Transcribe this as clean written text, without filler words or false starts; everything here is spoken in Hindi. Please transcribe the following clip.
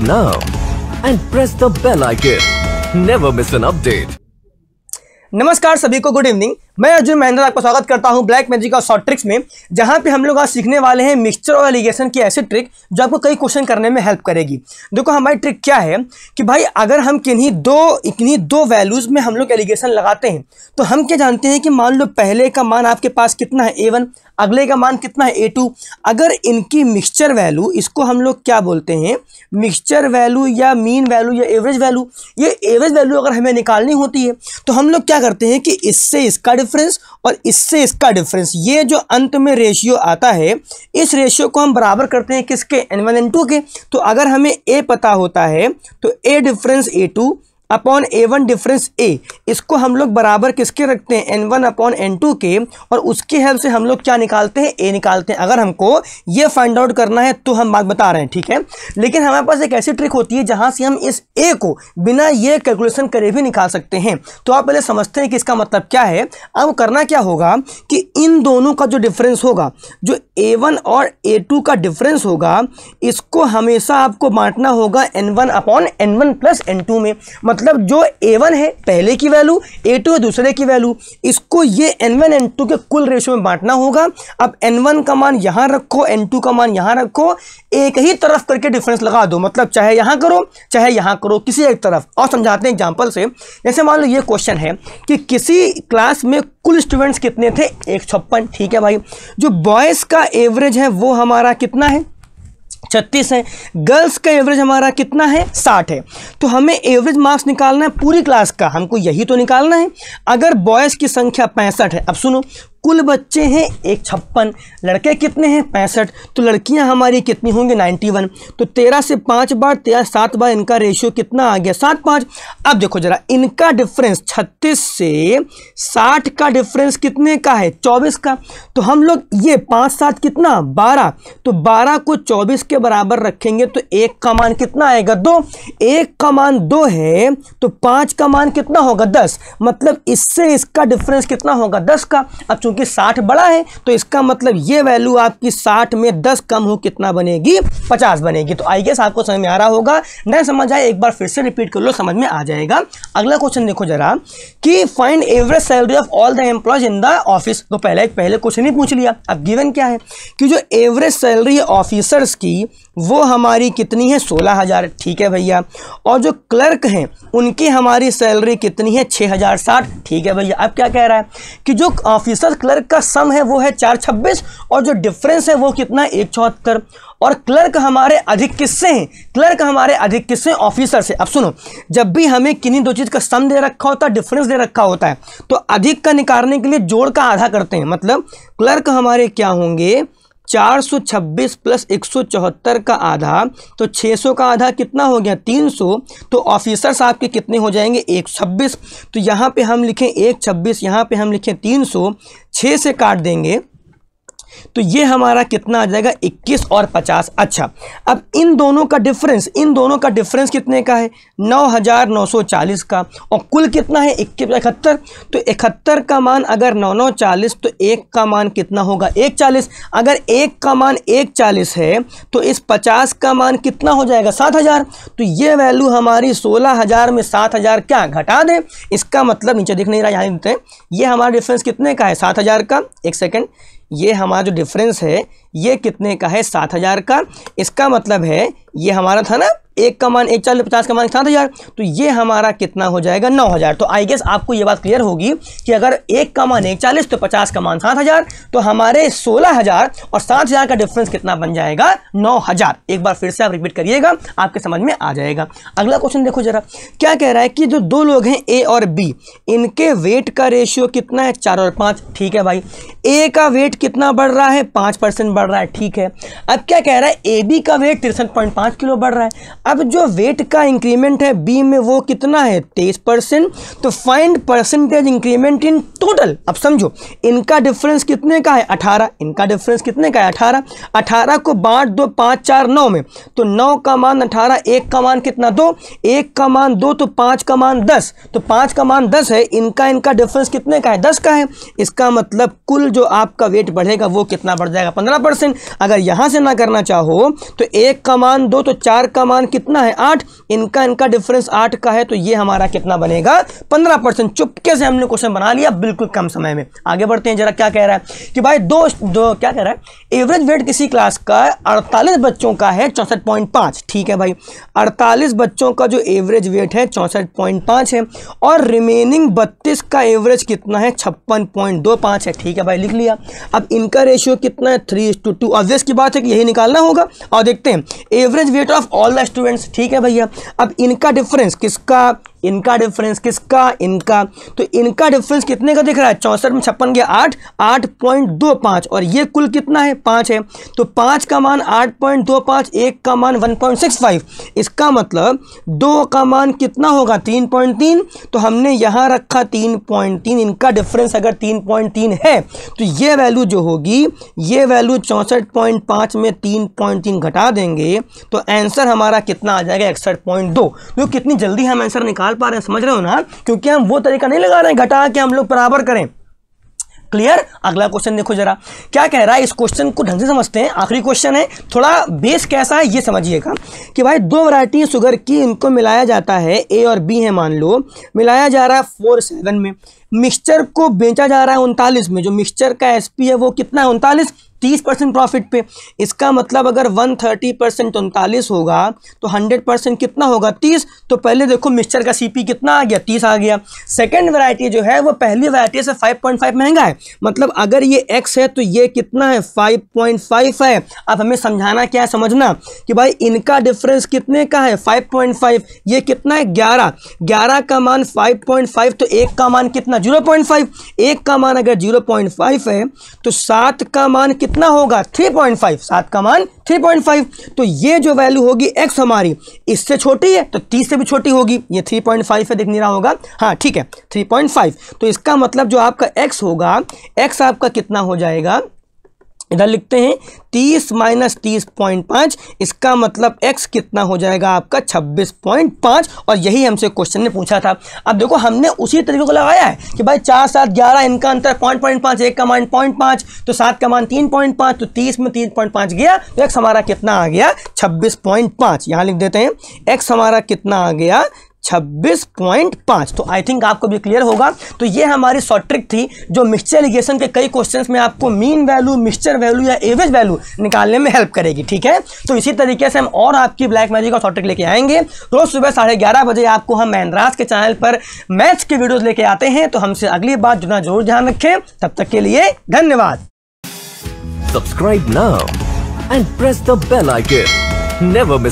now and press the bell icon. Never miss an update. नमस्कार सभी को, गुड इवनिंग। मैं अर्जुन महेंद्र आपका स्वागत करता हूं ब्लैक मैजिक और शॉर्ट ट्रिक्स में, जहां पे हम लोग आज सीखने वाले हैं मिक्सचर और एलिगेशन की ऐसी ट्रिक जो आपको कई क्वेश्चन करने में हेल्प करेगी। देखो हमारी ट्रिक क्या है कि भाई अगर हम किन्हीं दो वैल्यूज में हम लोग एलिगेशन लगाते हैं तो हम क्या जानते हैं कि मान लो पहले का मान आपके पास कितना है A1, अगले का मान कितना है A2। अगर इनकी मिक्सचर वैल्यू, इसको हम लोग क्या बोलते हैं, मिक्सचर वैल्यू या मीन वैल्यू या एवरेज वैल्यू, ये एवरेज वैल्यू अगर हमें निकालनी होती है तो हम लोग क्या करते हैं कि इससे इसका डिफरेंस और इससे इसका डिफरेंस, ये जो अंत में रेशियो आता है, इस रेशियो को हम बराबर करते हैं किसके, N1 N2 के। तो अगर हमें A पता होता है तो A difference A2 upon A1 difference A, इसको हम लोग बराबर किसके रखते हैं, N1 अपॉन N2 के, और उसकी हेल्प से हम लोग क्या निकालते हैं, A निकालते हैं। अगर हमको ये फाइंड आउट करना है तो हम बात बता रहे हैं, ठीक है। लेकिन हमारे पास एक ऐसी ट्रिक होती है जहां से हम इस A को बिना ये कैलकुलेशन करे भी निकाल सकते हैं। तो आप पहले समझते हैं कि इसका मतलब क्या है। अब करना क्या होगा कि इन दोनों का जो डिफरेंस होगा, जो A1 और A2 का डिफरेंस होगा, इसको हमेशा आपको बांटना होगा N1 upon N1 plus N2 में। मतलब जो A1 है पहले की वैल्यू, A2 है दूसरे की वैल्यू, इसको ये N1 N2 के कुल रेशियो में बांटना होगा। अब N1 का मान यहां रखो, N2 का मान यहां रखो, एक ही तरफ करके डिफरेंस लगा दो। मतलब चाहे यहां करो चाहे यहां करो, किसी एक तरफ। और समझाते हैं एग्जांपल से। जैसे मान लो ये क्वेश्चन है कि किसी क्लास में कुल स्टूडेंट्स कितने थे, 156, ठीक है भाई। जो बॉयज का एवरेज है वो हमारा कितना है, 36 है। गर्ल्स का एवरेज हमारा कितना है, 60 है। तो हमें एवरेज मार्क्स निकालना है पूरी क्लास का, हमको यही तो निकालना है। अगर बॉयज़ की संख्या 65 है, अब सुनो, कुल बच्चे हैं 156, लड़के कितने हैं 65, तो लड़कियां हमारी कितनी होंगी 91। तो 13 से 5 बार 13 7 बार, इनका रेशियो कितना आ गया 7 5। अब देखो जरा, इनका डिफरेंस 36 से 60 का डिफरेंस कितने का है, 24 का। तो हम लोग ये 5 7 कितना 12, तो 12 को 24 के बराबर रखेंगे तो 1 का मान कितना आएगा 2। 1 का मान 2 है तो 5 का मान कितना होगा 10। मतलब इससे इसका डिफरेंस कितना होगा 10 का। अब क्योंकि 60 बड़ा है तो इसका मतलब ये वैल्यू आपकी 60 में 10 कम हो कितना बनेगी, 50 बनेगी। तो आई गेस आपको समझ में आ रहा होगा। नहीं समझ आए एक बार फिर से रिपीट कर लो, समझ में आ जाएगा। अगला क्वेश्चन देखो जरा कि find average salary of all the employees in the office. तो पहले क्वेश्चन ही पूछ लिया। अब गिवन क्या है कि जो एवरेज सैलरी ऑफिसर्स की वो हमारी कितनी है, 16,000, ठीक है भैया। और जो क्लर्क हैं उनकी हमारी सैलरी कितनी है, 6,060, ठीक है भैया। अब क्या कह रहा है कि जो ऑफिसर क्लर्क का सम है वो है 426 और जो डिफरेंस है वो कितना है 174। और क्लर्क हमारे अधिक किससे हैं, क्लर्क हमारे अधिक किससे, ऑफिसर से। अब सुनो, जब भी हमें किन्हीं दो चीज़ का सम दे रखा होता है, डिफरेंस दे रखा होता है, तो अधिक का निकालने के लिए जोड़ का आधा करते हैं। मतलब क्लर्क हमारे क्या होंगे, 426 प्लस 174 का आधा, तो 600 का आधा कितना हो गया 300। तो ऑफिसर्स आपके कितने हो जाएंगे 126। तो यहाँ पे हम लिखें 126, यहाँ पे हम लिखें 300, 6 से काट देंगे तो ये हमारा कितना आ जाएगा 21 और 50। अच्छा, अब इन दोनों का डिफरेंस कितने का है, 9,940 का। और कुल कितना है 71। तो 71 का मान अगर 9,940 तो 1 का मान कितना होगा 140। अगर 1 का मान 140 है तो इस 50 का मान कितना हो जाएगा 7,000। तो ये वैल्यू हमारी 16,000 में 7,000 क्या घटा दें। इसका मतलब नीचे दिख नहीं रहा, यहाँ देते हैं, ये हमारा डिफरेंस कितने का है 7,000 का। एक सेकेंड, ये हमारा जो डिफरेंस है ये कितने का है 7,000 का। इसका मतलब है ये हमारा था ना 1 का मान 140, 50 का मान 7,000, तो ये हमारा कितना हो जाएगा 9,000। तो आई गेस आपको ये बात क्लियर होगी कि अगर 1 का मान 140 तो 50 का मान 7,000, तो हमारे 16,000 और 7,000 का डिफरेंस कितना बन जाएगा 9,000। एक बार फिर से आप रिपीट करिएगा, आपके समझ में आ जाएगा। अगला क्वेश्चन देखो जरा, क्या कह रहा है कि जो दो लोग हैं A और B, इनके वेट का रेशियो कितना है 4 और 5, ठीक है भाई। A का वेट कितना बढ़ रहा है 5% बढ़ रहा है, ठीक है। अब क्या कह रहा है AB का वेट 63.5 किलो बढ़ रहा है। अब जो वेट का इंक्रीमेंट है B में वो कितना है 23%। तो find percentage increment in total. अब समझो, इनका डिफरेंस कितने का है 18, इनका डिफरेंस कितने का है 18। 18 को बांट दो 5 4 9 में, तो 9 का मान 18, 1 का मान कितना 2, 1 का मान 2, तो 5 का मान 10, तो 5 का मान 10 है। इनका डिफरेंस कितने का है 10 का है। इसका मतलब कुल जो आपका वेट बढ़ेगा वो कितना बढ़ जाएगा 15 बढ़ 100%। अगर यहाँ से ना करना चाहो तो 1 का मान 2 तो 4 का मान कितना है 8, इनका डिफरेंस 8 का है, तो ये हमारा कितना बनेगा 15%। चुपके से हमने क्वेश्चन बना लिया बिल्कुल कम समय में। आगे बढ़ते हैं, जरा क्या कह रहा है कि भाई दो क्या कह रहा है, एवरेज वेट किसी क्लास का 48 बच्चों का है 64.5। ठीक है भाई, 48 बच्चों का जो एवरेज वेट है 64.5 है और रिमेनिंग 32 का एवरेज कितना है 56.25 है। ठीक है भाई, लिख लिया। अब इनका रेशियो कितना है 3:2। ऑब्वियस की बात है कि यही निकालना होगा। और देखते हैं average weight of all the students. ठीक है भैया, अब इनका डिफरेंस किसका, इनका डिफरेंस किसका, इनका, तो इनका डिफरेंस कितने का दिख रहा है 64 में 56 गया 8, 8.25 और ये कुल कितना है 5 है, तो 5 का मान 8.25, 1 का मान 1.65, इसका मतलब 2 का मान कितना होगा 3.3, तो हमने यहाँ रखा 3.3। इनका डिफरेंस अगर 3.3 है तो ये वैल्यू जो होगी, ये वैल्यू 64.5 में 3.3 घटा देंगे तो आंसर हमारा कितना आ जाएगा 61.2। तो कितनी जल्दी हम आंसर निकाल पा रहे हैं, समझ रहे हो ना, क्योंकि हम वो तरीका नहीं लगा रहे हैं घटा के हम लोग बराबर करें। क्लियर। अगला क्वेश्चन देखो जरा क्या कह रहा है, इस क्वेश्चन को ढंग से समझते हैं। आखिरी क्वेश्चन है, थोड़ा बेस कैसा है ये समझिएगा कि भाई 2 वैरायटी शुगर की, इनको मिलाया जाता है, ए और बी है मान लो, मिलाया जा रहा है 4:7 में, मिक्सचर को बेचा जा रहा है 39 में, जो मिक्सचर का एसपी है वो कितना है 39, 30% प्रॉफिट पे। इसका मतलब अगर 130% 39 होगा तो 100% कितना होगा 30। तो पहले देखो मिक्सचर का सीपी कितना आ गया 30 आ गया। सेकंड वैरायटी जो है वो पहली वैरायटी से 5.5 महंगा है, मतलब अगर ये x है तो ये कितना है 5.5 है। अब हमें समझाना क्या है, समझना कि भाई इनका डिफरेंस कितने का है 5.5, ये कितना है 11, 11 का मान 5.5 तो 1 का मान कितना 0.5, 1 का मान अगर 0.5 है तो 7 का मान कितना होगा 3.5, 7 का मान 3.5, तो ये जो वैल्यू होगी x हमारी इससे छोटी है तो 30 से भी छोटी होगी, ये 3.5 है, दिख नहीं रहा होगा, हाँ ठीक है 3.5। तो इसका मतलब जो आपका x होगा, x आपका कितना हो जाएगा, इधर लिखते हैं 30 माइनस 30.5, इसका मतलब x कितना हो जाएगा आपका 26.5, और यही हमसे क्वेश्चन ने पूछा था। अब देखो हमने उसी तरीके को लगाया है कि भाई 4, 7, 11 इनका अंतर 0.5, 1 का मान 0.5 तो 7 का मान 3.5, तो 30 में 3.5 गया तो x हमारा कितना आ गया 26.5। यहाँ लिख देते हैं x हमारा कितना आ गया 26.5। तो आई थिंक आपको भी क्लियर होगा। तो ये हमारी शॉर्ट ट्रिक थी जो मिक्सचर एलिगेशन के कई क्वेश्चंस में आपको मीन वैल्यू, मिक्सचर वैल्यू या एवरेज वैल्यू निकालने में हेल्प करेगी। ठीक है, तो इसी तरीके से हम और आपकी ब्लैक मैजिक और शॉर्ट ट्रिक लेके आएंगे। रोज सुबह 11:30 बजे आपको हम महंद्रास के चैनल पर मैथ्स के वीडियोज लेके आते हैं। तो हमसे अगली बार जुड़ना जरूर ध्यान रखें। तब तक के लिए धन्यवाद। Subscribe now and press the bell icon. Never miss